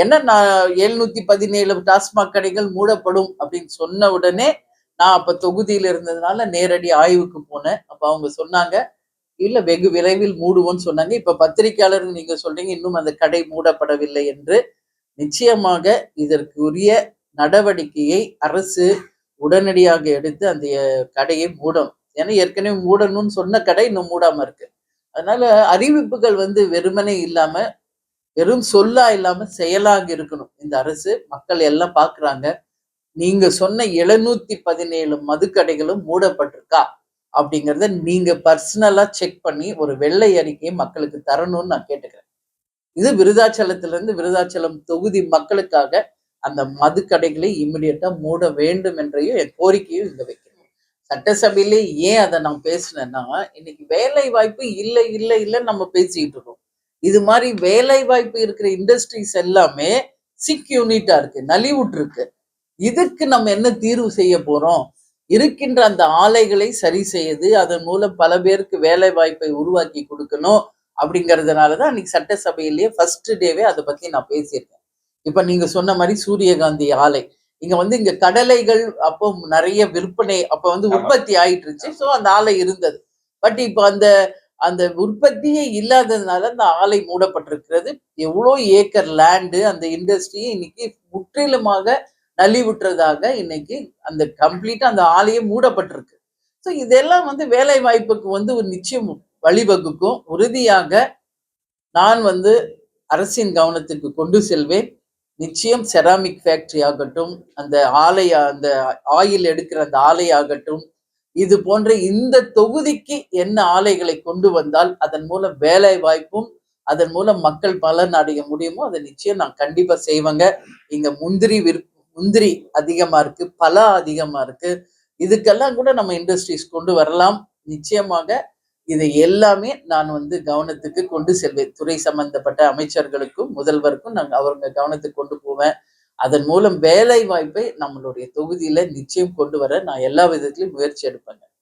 என்ன நான் 717 டாஸ்மாக் கடைகள் மூடப்படும் அப்படின்னு சொன்ன உடனே நான் அப்ப தொகுதியில இருந்ததுனால நேரடி ஆய்வுக்கு போனேன். அப்ப அவங்க சொன்னாங்க, இல்ல வெகு விரைவில் மூடுவோம்ன்னு சொன்னாங்க. இப்ப பத்திரிக்கையாளர் நீங்க சொல்றீங்க இன்னும் அந்த கடை மூடப்படவில்லை என்று. நிச்சயமாக இதற்கு உரிய நடவடிக்கையை அரசு உடனடியாக எடுத்து அந்த கடையை மூடணும். ஏன்னா ஏற்கனவே மூடணும்னு சொன்ன கடை இன்னும் மூடாம இருக்கு. அதனால அறிவிப்புகள் வந்து வெறுமனே இல்லாம, வெறும் சொல்லா இல்லாம செயலாக இருக்கணும். இந்த அரசு மக்கள் எல்லாம் பார்க்குறாங்க. நீங்க சொன்ன 717 மதுக்கடைகளும் மூடப்பட்டிருக்கா? அப்படிங்கிறத நீங்க பர்சனலா செக் பண்ணி ஒரு வெள்ளை அறிக்கையை மக்களுக்கு தரணும்னு நான் கேட்டுக்கிறேன். இது விருதாச்சலத்திலிருந்து விருதாச்சலம் தொகுதி மக்களுக்காக அந்த மதுக்கடைகளை இமிடியட்டா மூட வேண்டும் என்றையும் என் கோரிக்கையும் இங்க வைக்கிறேன். சட்டசபையிலே ஏன் அதை நான் பேசினேன்னா, இன்னைக்கு வேலை வாய்ப்பு இல்லை இல்லை இல்லைன்னு நம்ம பேசிக்கிட்டு இருக்கோம். இது மாதிரி வேலை வாய்ப்பு இருக்கிற இண்டஸ்ட்ரீஸ் எல்லாமே சிக் யூனிட்டா இருக்கு, நலிவுற்று இருக்கு. இதுக்கு நம்ம என்ன தீர்வு செய்ய போறோம்? இருக்கின்ற அந்த ஆலைகளை சரி செய்து அதன் மூலம் பல பேருக்கு வேலை வாய்ப்பை உருவாக்கி கொடுக்கணும் அப்படிங்கிறதுனாலதான் அன்னைக்கு சட்டசபையிலேயே ஃபர்ஸ்ட் டேவே அதை பத்தி நான் பேசியிருக்கேன். இப்ப நீங்க சொன்ன மாதிரி சூரியகாந்தி ஆலை இங்க வந்து இங்க கடலைகள் அப்போ நிறைய விற்பனை அப்ப வந்து உற்பத்தி ஆயிட்டு இருந்துச்சு. ஸோ அந்த ஆலை இருந்தது. பட் இப்போ அந்த அந்த உற்பத்தியே இல்லாததுனால அந்த ஆலை மூடப்பட்டிருக்கிறது. எவ்வளோ ஏக்கர் லேண்டு அந்த இண்டஸ்ட்ரி இன்னைக்கு முற்றிலுமாக நலிவுற்றதாக இன்னைக்கு அந்த கம்ப்ளீட்டா அந்த ஆலையே மூடப்பட்டிருக்கு. ஸோ இதெல்லாம் வந்து வேலை வாய்ப்புக்கு வந்து ஒரு நிச்சயம் வழிவகுக்கும். உறுதியாக நான் வந்து அரசின் கவனத்திற்கு கொண்டு செல்வேன். நிச்சயம் செராமிக் ஃபேக்டரி ஆகட்டும், அந்த ஆலை அந்த ஆயில் எடுக்கிற அந்த ஆலை ஆகட்டும், இது போன்ற இந்த தொகுதிக்கு என்ன ஆலைகளை கொண்டு வந்தால் அதன் மூலம் வேலை வாய்ப்பும் அதன் மூலம் மக்கள் பலன் அடைய முடியுமோ அதை நிச்சயம் நான் கண்டிப்பா செய்வேங்க. இங்க முந்திரி அதிகமா இருக்கு, பலா அதிகமா இருக்கு. இதுக்கெல்லாம் கூட நம்ம இண்டஸ்ட்ரீஸ் கொண்டு வரலாம். நிச்சயமாக இதை எல்லாமே நான் வந்து கவனத்துக்கு கொண்டு செல்வேன். துறை சம்பந்தப்பட்ட அமைச்சர்களுக்கும் முதல்வருக்கும் நான் அவங்க கவனத்துக்கு கொண்டு போவேன். அதன் மூலம் வேலை வாய்ப்பை நம்மளுடைய தொகுதியில நிச்சயம் கொண்டு வர நான் எல்லா விதத்திலும் முயற்சி எடுப்பேங்க.